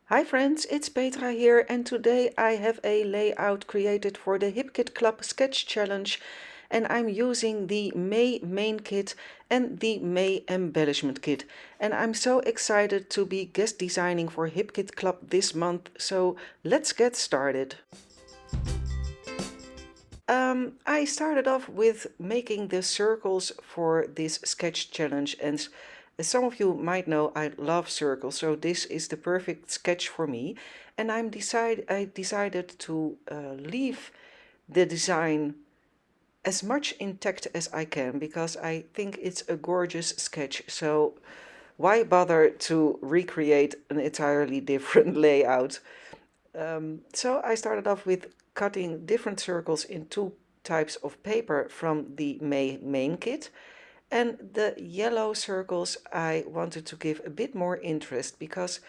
Hi friends, it's Petra here and today I have a layout created for the HipKit Club Sketch Challenge and I'm using the May main kit and the May embellishment kit. And I'm so excited to be guest designing for HipKit Club this month, so let's get started. I started off with making the circles for this sketch challenge, and as some of you might know, I love circles, so this is the perfect sketch for me. And I decided to leave the design as much intact as I can because I think it's a gorgeous sketch. So why bother to recreate an entirely different layout? So I started off with cutting different circles in two types of paper from the main kit. And the yellow circles I wanted to give a bit more interest because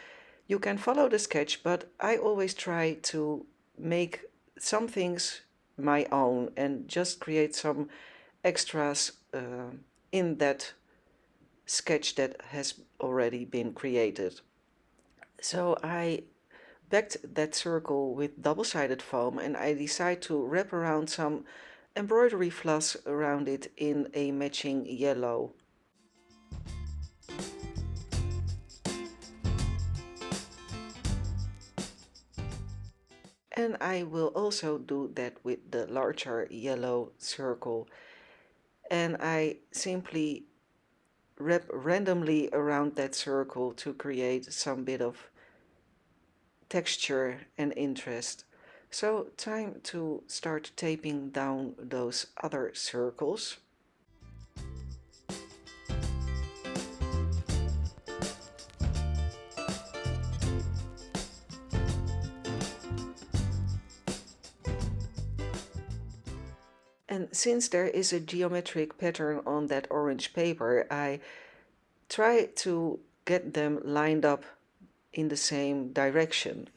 you can follow the sketch, but I always try to make some things my own and just create some extras in that sketch that has already been created. So I backed that circle with double-sided foam and I decide to wrap around some embroidery floss around it in a matching yellow. And I will also do that with the larger yellow circle. And I simply wrap randomly around that circle to create some bit of texture and interest. So time to start taping down those other circles. And since there is a geometric pattern on that orange paper, I try to get them lined up in the same direction.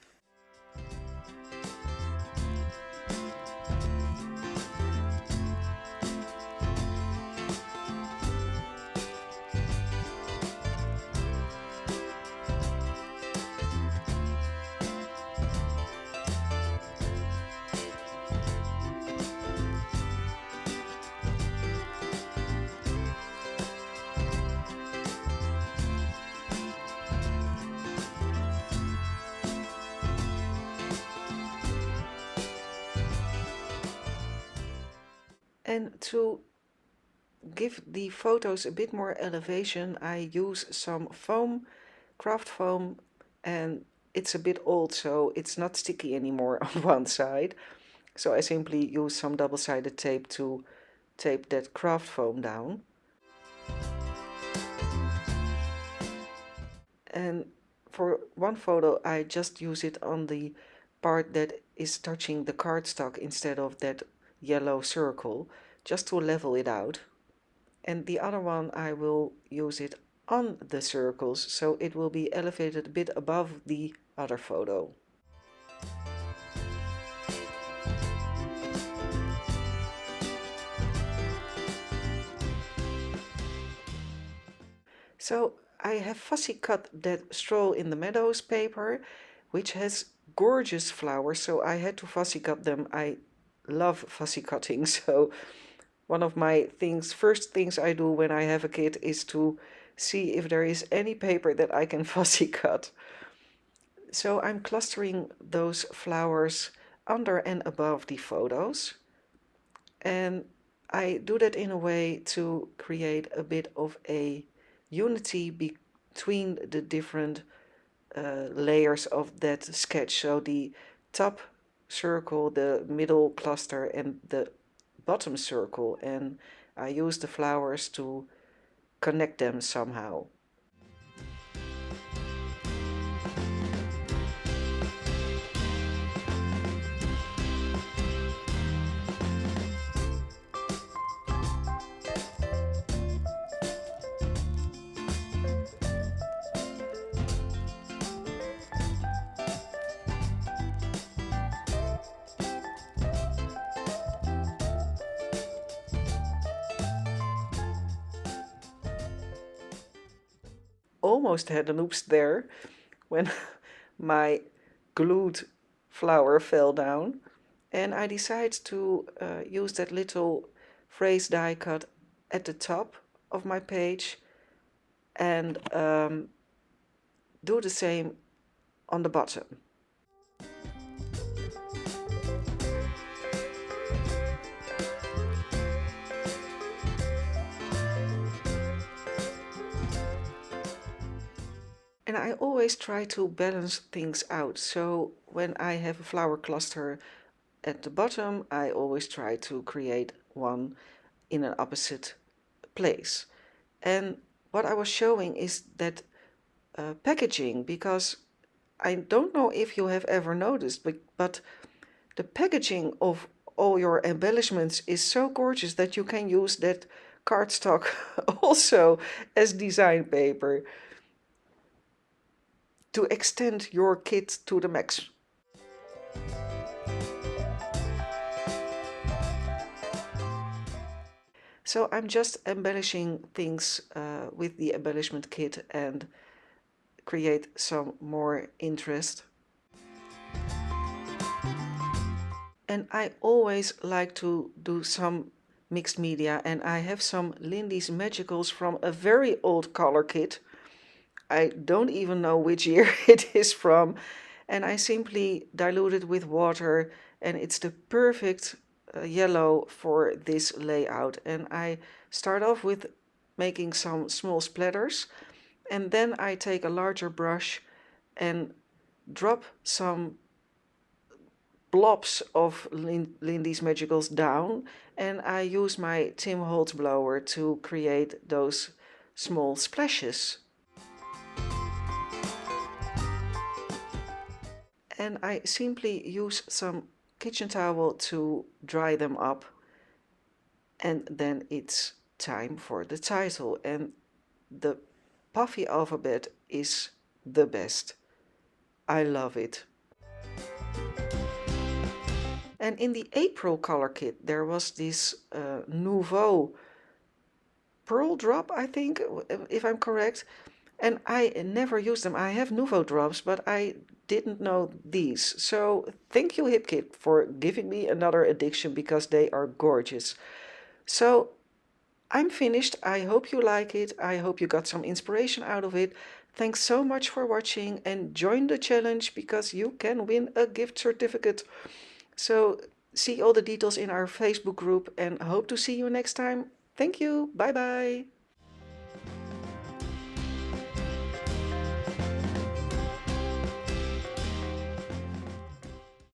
And to give the photos a bit more elevation, I use some foam, craft foam, and it's a bit old, so it's not sticky anymore on one side. So I simply use some double-sided tape to tape that craft foam down. And for one photo, I just use it on the part that is touching the cardstock instead of that yellow circle, just to level it out. And the other one I will use it on the circles, so it will be elevated a bit above the other photo. So I have fussy cut that stroll in the meadows paper, which has gorgeous flowers, so I had to fussy cut them. I love fussy cutting, so one of my first things I do when I have a kit is to see if there is any paper that I can fussy cut. So I'm clustering those flowers under and above the photos. And I do that in a way to create a bit of a unity between the different layers of that sketch. So the top circle, the middle cluster, and the bottom circle. And I use the flowers to connect them somehow. Almost had an oops there when my glued flower fell down. And I decided to use that little phrase die cut at the top of my page and do the same on the bottom. And I always try to balance things out. So when I have a flower cluster at the bottom, I always try to create one in an opposite place. And what I was showing is that packaging, because I don't know if you have ever noticed, but the packaging of all your embellishments is so gorgeous that you can use that cardstock also as design paper to extend your kit to the max. So I'm just embellishing things with the embellishment kit and create some more interest. And I always like to do some mixed media, and I have some Lindy's Magicals from a very old color kit. I don't even know which year it is from, and I simply dilute it with water, and it's the perfect yellow for this layout. And I start off with making some small splatters, and then I take a larger brush and drop some blobs of Lindy's Magicals down, and I use my Tim Holtz blower to create those small splashes. And I simply use some kitchen towel to dry them up, and then it's time for the title. And the puffy alphabet is the best. I love it. And in the April color kit there was this Nouveau pearl drop, I think, if I'm correct. And I never used them. I have Nouveau drops, but I didn't know these. So thank you, HipKit, for giving me another addiction, because they are gorgeous. So I'm finished. I hope you like it. I hope you got some inspiration out of it. Thanks so much for watching, and join the challenge because you can win a gift certificate. So see all the details in our Facebook group, and hope to see you next time. Thank you. Bye bye.